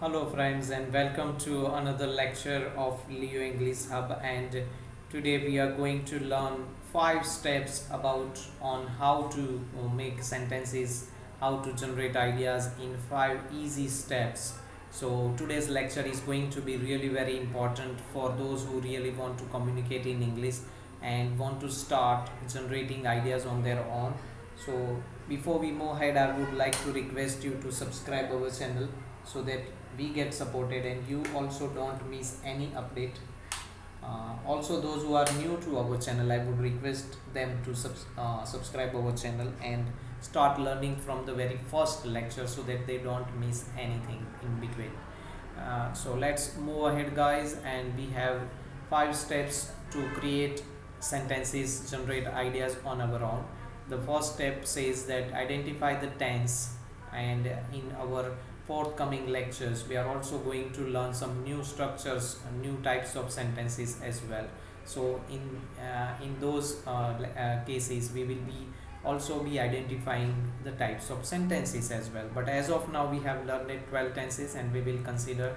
Hello friends and welcome to another lecture of Leo English Hub, and today we are going to learn 5 steps about on how to make sentences, how to generate ideas in 5 easy steps. So today's lecture is going to be really very important for those who really want to communicate in English and want to start generating ideas on their own. So before we move ahead, I would like to request you to subscribe our channel so that we get supported and you also don't miss any update. Also, those who are new to our channel, I would request them to subscribe our channel and start learning from the very first lecture so that they don't miss anything in between. So let's move ahead guys, and we have 5 steps to create sentences, generate ideas on our own. The first step says that identify the tense, and in our forthcoming lectures we are also going to learn some new structures, new types of sentences as well. So in those cases we will be also be identifying the types of sentences as well. But as of now we have learned 12 tenses, and we will consider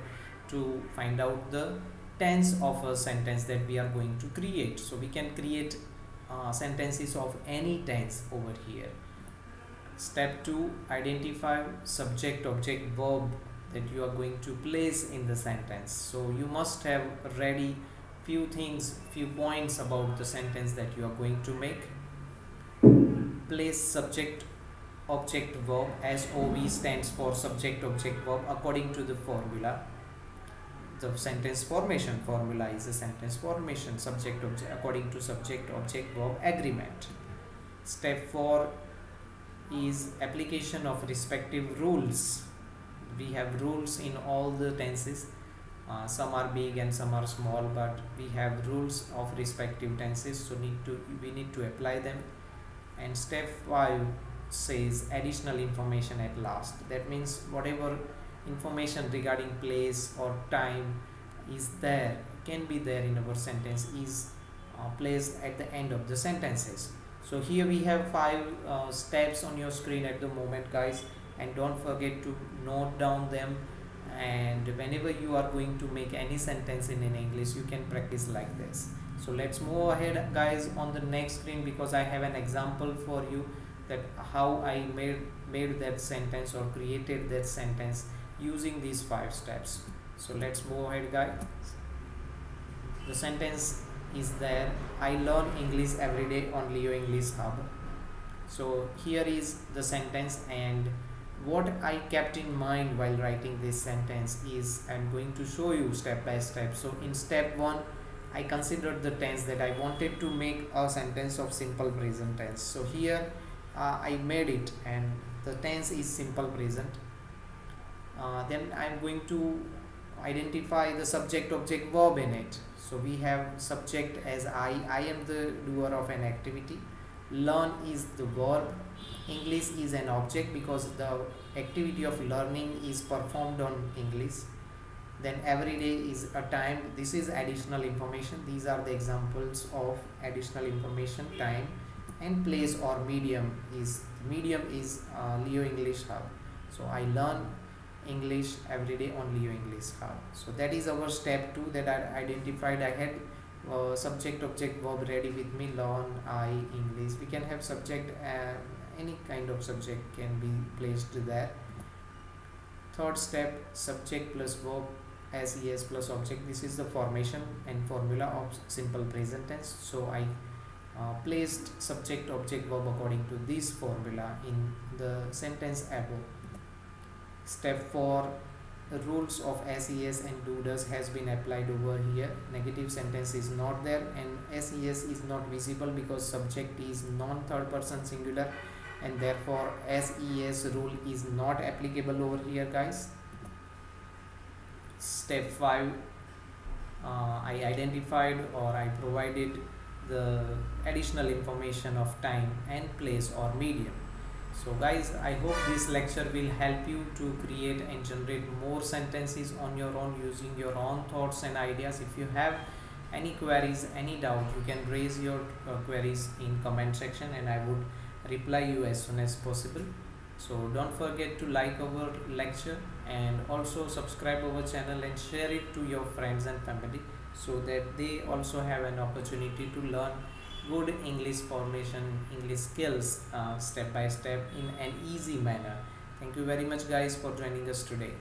to find out the tense of a sentence that we are going to create. So we can create sentences of any tense over here. Step 2, identify subject object verb that you are going to place in the sentence. So you must have ready few points about the sentence that you are going to make. Place subject object verb. SOV stands for subject object verb according to the formula. The sentence formation formula is a sentence formation subject object according to subject object verb agreement. Step 4 is application of respective rules. We have rules in all the tenses. Some are big and some are small, but we have rules of respective tenses, so we need to apply them. And step 5 says additional information at last. That means whatever information regarding place or time is there, can be there in our sentence, is placed at the end of the sentences. So here we have 5 steps on your screen at the moment guys, and don't forget to note down them, and whenever you are going to make any sentence in English you can practice like this. So let's move ahead guys on the next screen, because I have an example for you that how I made that sentence or created that sentence using these 5 steps. So let's move ahead guys. The sentence is there: I learn English every day on Leo English Hub. So here is the sentence, and what I kept in mind while writing this sentence is I'm going to show you step by step. So in step 1 I considered the tense, that I wanted to make a sentence of simple present tense. So here I made it, and the tense is simple present. Then I'm going to identify the subject object verb in it. So we have subject as I am the doer of an activity. Learn is the verb. English is an object because the activity of learning is performed on English. Then every day is a time. This is additional information. These are the examples of additional information. Time and place or medium is Leo English Hub. So I learn English every day on Leo English Hub. So that is our step 2 that I identified. I had subject object verb ready with me. Learn, I, English. We can have subject, any kind of subject can be placed there. Third step, subject plus verb, SES plus object. This is the formation and formula of simple present tense. So I placed subject object verb according to this formula in the sentence above. Step 4, the rules of SES and do does has been applied over here. Negative sentence is not there, and SES is not visible because subject is non-third person singular, and therefore SES rule is not applicable over here guys. Step 5, I identified or I provided the additional information of time and place or medium. So guys, I hope this lecture will help you to create and generate more sentences on your own using your own thoughts and ideas. If you have any queries, any doubt, you can raise your queries in comment section, and I would reply you as soon as possible. So don't forget to like our lecture and also subscribe our channel and share it to your friends and family so that they also have an opportunity to learn good English formation, English skills step by step in an easy manner. Thank you very much guys for joining us today.